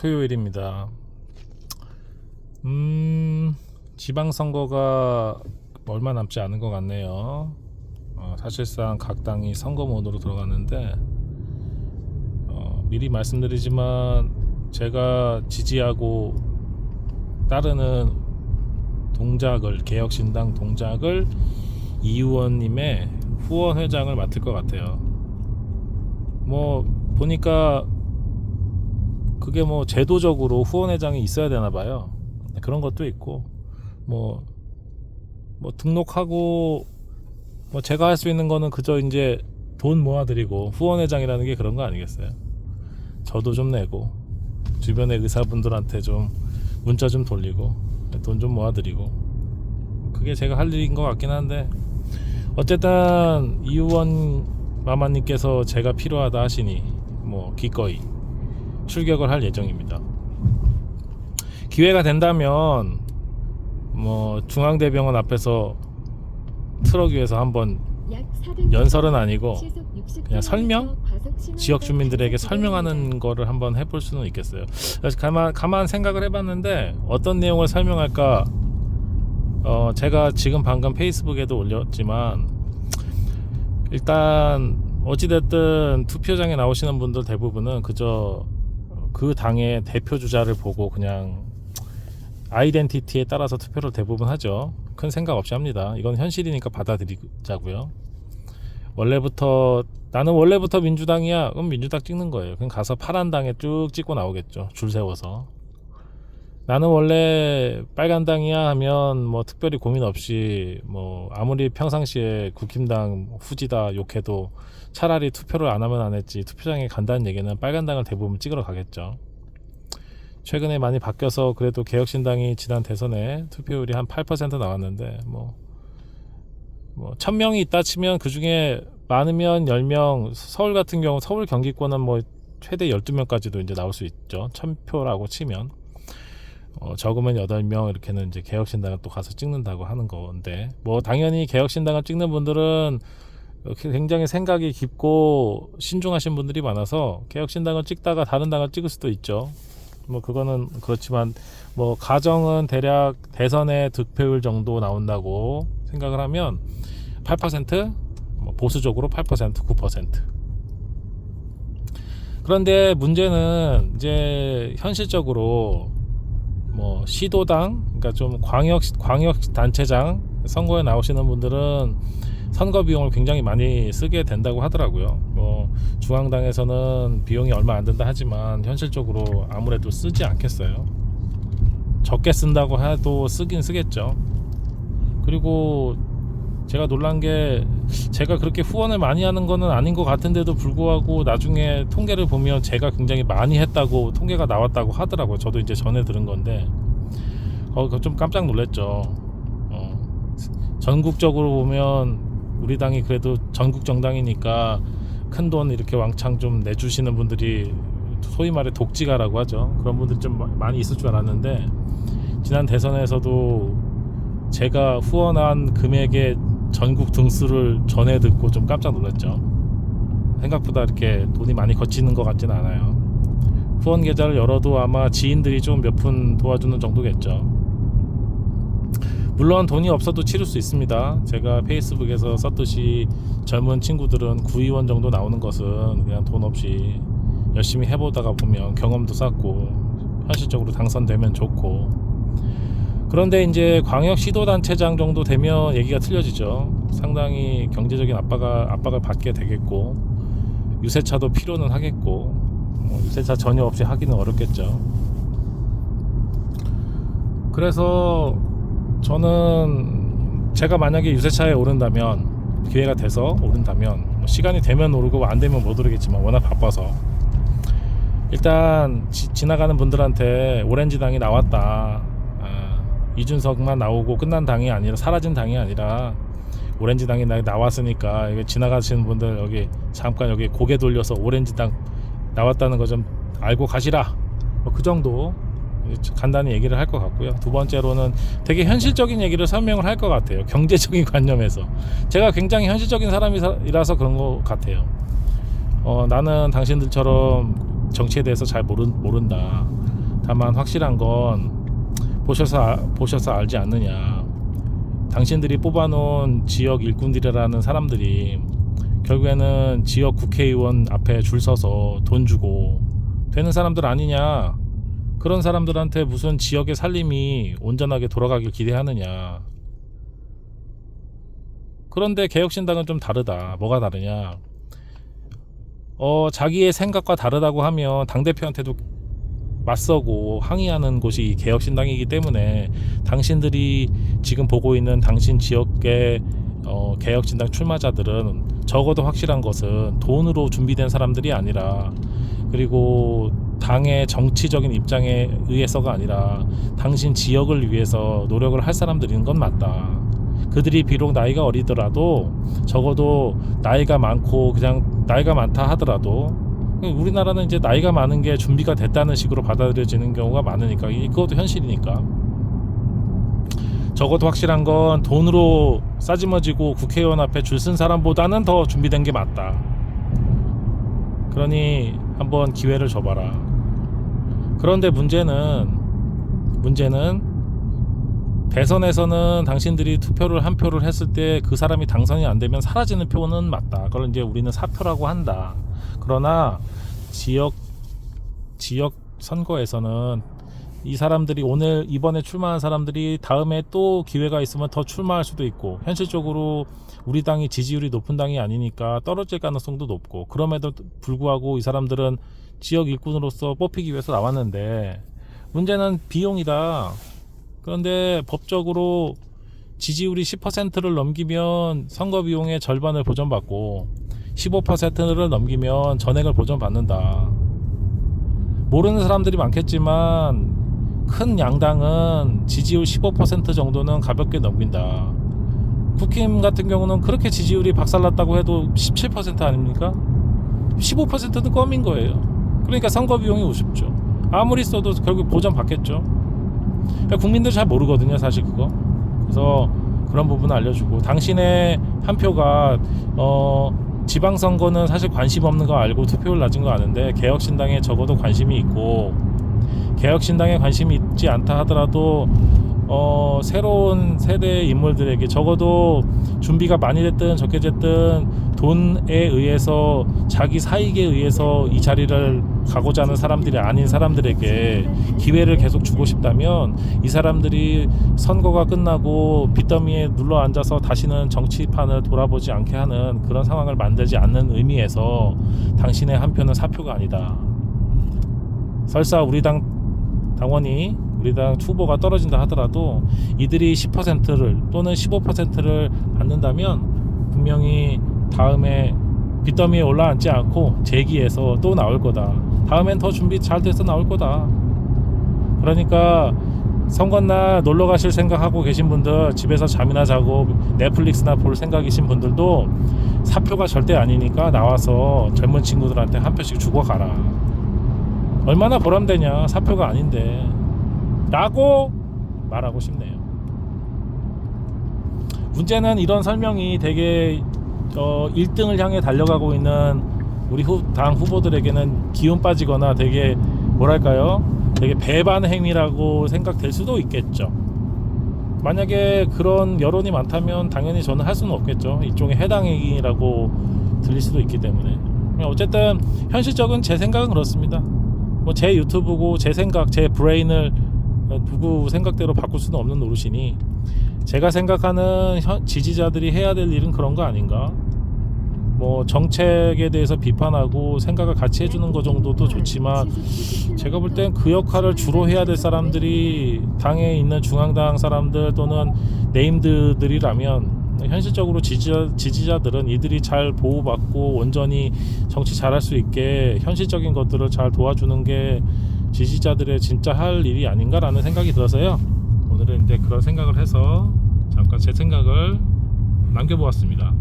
토요일입니다. 지방선거가 얼마 남지 않은 것 같네요. 사실상 각 당이 선거 모드로 들어갔는데 미리 말씀드리지만 제가 지지하고 따르는 동작을, 개혁신당 동작을 이 의원님의 후원회장을 맡을 것 같아요. 뭐 보니까 그게 뭐 제도적으로 후원회장이 있어야 되나 봐요. 그런 것도 있고 뭐 등록하고 뭐 제가 할 수 있는 거는 그저 이제 돈 모아드리고, 후원회장이라는 게 그런 거 아니겠어요? 저도 좀 내고 주변의 의사분들한테 좀 문자 좀 돌리고 돈 좀 모아드리고, 그게 제가 할 일인 것 같긴 한데, 어쨌든 이 의원 마마님께서 제가 필요하다 하시니 뭐 기꺼이 출격을 할 예정입니다. 기회가 된다면 뭐 중앙대병원 앞에서 트럭 위에서 한번 연설은 아니고 그냥 설명? 지역 주민들에게 설명하는 거를 한번 해볼 수는 있겠어요. 그래서 가만 생각을 해봤는데 어떤 내용을 설명할까. 제가 지금 방금 페이스북에도 올렸지만, 일단 어찌됐든 투표장에 나오시는 분들 대부분은 그저 그 당의 대표 주자를 보고 그냥 아이덴티티에 따라서 투표를 대부분 하죠. 큰 생각 없이 합니다. 이건 현실이니까 받아들이자고요. 나는 원래부터 민주당이야, 그럼 민주당 찍는 거예요. 그냥 가서 파란 당에 쭉 찍고 나오겠죠, 줄 세워서. 나는 원래 빨간 당이야 하면 뭐 특별히 고민 없이, 뭐 아무리 평상시에 국힘당 후지다 욕해도 차라리 투표를 안 하면 안 했지, 투표장에 간다는 얘기는 빨간 당을 대부분 찍으러 가겠죠. 최근에 많이 바뀌어서 그래도 개혁신당이 지난 대선에 투표율이 한 8% 나왔는데, 뭐 1000명이 있다 치면 그 중에 많으면 10명, 서울 같은 경우 서울 경기권은 뭐 최대 12명까지도 이제 나올 수 있죠. 1000표라고 치면. 적으면 8명 이렇게는 이제 개혁신당을 또 가서 찍는다고 하는 건데, 뭐 당연히 개혁신당을 찍는 분들은 굉장히 생각이 깊고 신중하신 분들이 많아서 개혁신당을 찍다가 다른 당을 찍을 수도 있죠. 뭐 그거는 그렇지만, 뭐 가정은 대략 대선의 득표율 정도 나온다고 생각을 하면 8%, 뭐 보수적으로 8%, 9%. 그런데 문제는 이제 현실적으로 뭐 시도당, 그러니까 좀 광역 단체장 선거에 나오시는 분들은 선거 비용을 굉장히 많이 쓰게 된다고 하더라고요. 뭐 중앙당에서는 비용이 얼마 안 든다 하지만 현실적으로 아무래도 쓰지 않겠어요. 적게 쓴다고 해도 쓰긴 쓰겠죠. 그리고 제가 놀란 게, 제가 그렇게 후원을 많이 하는 거는 아닌 것 같은데도 불구하고 나중에 통계를 보면 제가 굉장히 많이 했다고 통계가 나왔다고 하더라고요. 저도 이제 전에 들은 건데 그거 좀 깜짝 놀랐죠. 전국적으로 보면 우리 당이 그래도 전국 정당이니까 큰 돈 이렇게 왕창 좀 내주시는 분들이, 소위 말해 독지가라고 하죠. 그런 분들이 좀 많이 있을 줄 알았는데, 지난 대선에서도 제가 후원한 금액의 전국 등수를 전해 듣고 좀 깜짝 놀랐죠. 생각보다 이렇게 돈이 많이 거치는 것 같지는 않아요. 후원 계좌를 열어도 아마 지인들이 좀 몇 푼 도와주는 정도겠죠. 물론 돈이 없어도 치를 수 있습니다. 제가 페이스북에서 썼듯이 젊은 친구들은 구의원 정도 나오는 것은 그냥 돈 없이 열심히 해보다가 보면 경험도 쌓고 현실적으로 당선되면 좋고, 그런데 이제 광역시도단체장 정도 되면 얘기가 틀려지죠. 상당히 경제적인 압박을 받게 되겠고, 유세차도 필요는 하겠고, 유세차 전혀 없이 하기는 어렵겠죠. 그래서 저는 제가 만약에 유세차에 오른다면, 기회가 돼서 오른다면, 시간이 되면 오르고 안 되면 못 오르겠지만 워낙 바빠서, 일단 지나가는 분들한테 오렌지당이 나왔다, 이준석만 나오고 끝난 당이 아니라, 사라진 당이 아니라 오렌지당이 나왔으니까 이게 지나가시는 분들 여기 잠깐 여기 고개 돌려서 오렌지당 나왔다는 거 좀 알고 가시라, 그 정도 간단히 얘기를 할 것 같고요. 두 번째로는 되게 현실적인 얘기를 설명을 할 것 같아요. 경제적인 관념에서. 제가 굉장히 현실적인 사람이라서 그런 것 같아요. 나는 당신들처럼 정치에 대해서 잘 모른다. 다만 확실한 건 보셔서 알지 않느냐. 당신들이 뽑아놓은 지역 일꾼들이라는 사람들이 결국에는 지역 국회의원 앞에 줄 서서 돈 주고 되는 사람들 아니냐. 그런 사람들한테 무슨 지역의 살림이 온전하게 돌아가길 기대하느냐. 그런데 개혁신당은 좀 다르다. 뭐가 다르냐. 자기의 생각과 다르다고 하면 당대표한테도 맞서고 항의하는 곳이 개혁신당이기 때문에 당신들이 지금 보고 있는 당신 지역의 개혁신당 출마자들은 적어도 확실한 것은 돈으로 준비된 사람들이 아니라, 그리고 당의 정치적인 입장에 의해서가 아니라 당신 지역을 위해서 노력을 할 사람들인 건 맞다. 그들이 비록 나이가 어리더라도 적어도 나이가 많고 그냥 나이가 많다 하더라도 우리나라는 이제 나이가 많은 게 준비가 됐다는 식으로 받아들여지는 경우가 많으니까 그것도 현실이니까 적어도 확실한 건 돈으로 싸지머지고 국회의원 앞에 줄 쓴 사람보다는 더 준비된 게 맞다. 그러니 한번 기회를 줘봐라. 그런데 문제는 대선에서는 당신들이 투표를 한 표를 했을 때 그 사람이 당선이 안 되면 사라지는 표는 맞다. 그걸 이제 우리는 사표라고 한다. 그러나 지역 선거에서는 이 사람들이 이번에 출마한 사람들이 다음에 또 기회가 있으면 더 출마할 수도 있고, 현실적으로 우리 당이 지지율이 높은 당이 아니니까 떨어질 가능성도 높고, 그럼에도 불구하고 이 사람들은 지역 일꾼으로서 뽑히기 위해서 나왔는데 문제는 비용이다. 그런데 법적으로 지지율이 10%를 넘기면 선거 비용의 절반을 보전받고 15%를 넘기면 전액을 보전받는다. 모르는 사람들이 많겠지만 큰 양당은 지지율 15% 정도는 가볍게 넘긴다. 국힘 같은 경우는 그렇게 지지율이 박살났다고 해도 17% 아닙니까? 15%는 껌인 거예요. 그러니까 선거 비용이 우습죠. 아무리 써도 결국 보전받겠죠. 그러니까 국민들 잘 모르거든요, 사실 그거. 그래서 그런 부분을 알려주고, 당신의 한 표가 지방선거는 사실 관심 없는 거 알고 투표율 낮은 거 아는데, 개혁신당에 적어도 관심이 있고, 개혁신당에 관심이 있지 않다 하더라도 새로운 세대의 인물들에게 적어도 준비가 많이 됐든 적게 됐든 돈에 의해서, 자기 사익에 의해서 이 자리를 가고자 하는 사람들이 아닌 사람들에게 기회를 계속 주고 싶다면, 이 사람들이 선거가 끝나고 빚더미에 눌러 앉아서 다시는 정치판을 돌아보지 않게 하는 그런 상황을 만들지 않는 의미에서 당신의 한 표는 사표가 아니다. 설사 우리 당 당원이, 우리 당 후보가 떨어진다 하더라도 이들이 10%를 또는 15%를 받는다면 분명히 다음에 빚더미에 올라앉지 않고 재기해서 또 나올 거다. 다음엔 더 준비 잘 돼서 나올 거다. 그러니까 선거날 놀러 가실 생각하고 계신 분들, 집에서 잠이나 자고 넷플릭스나 볼 생각이신 분들도 사표가 절대 아니니까 나와서 젊은 친구들한테 한 표씩 주고 가라. 얼마나 보람되냐, 사표가 아닌데 라고 말하고 싶네요. 문제는 이런 설명이 되게 1등을 향해 달려가고 있는 우리 당 후보들에게는 기운 빠지거나 되게 뭐랄까요, 되게 배반 행위라고 생각될 수도 있겠죠. 만약에 그런 여론이 많다면 당연히 저는 할 수는 없겠죠. 일종의 해당 행위라고 들릴 수도 있기 때문에. 어쨌든 현실적인 제 생각은 그렇습니다. 뭐 제 유튜브고 제 생각, 제 브레인을 누구 생각대로 바꿀 수는 없는 노릇이니, 제가 생각하는 지지자들이 해야 될 일은 그런 거 아닌가. 뭐 정책에 대해서 비판하고 생각을 같이 해주는 거 정도도 좋지만, 제가 볼 땐 그 역할을 주로 해야 될 사람들이 당에 있는 중앙당 사람들 또는 네임드들이라면, 현실적으로 지지자들은 이들이 잘 보호받고 온전히 정치 잘할 수 있게 현실적인 것들을 잘 도와주는 게 지지자들의 진짜 할 일이 아닌가라는 생각이 들어서요, 오늘은 이제 그런 생각을 해서 잠깐 제 생각을 남겨보았습니다.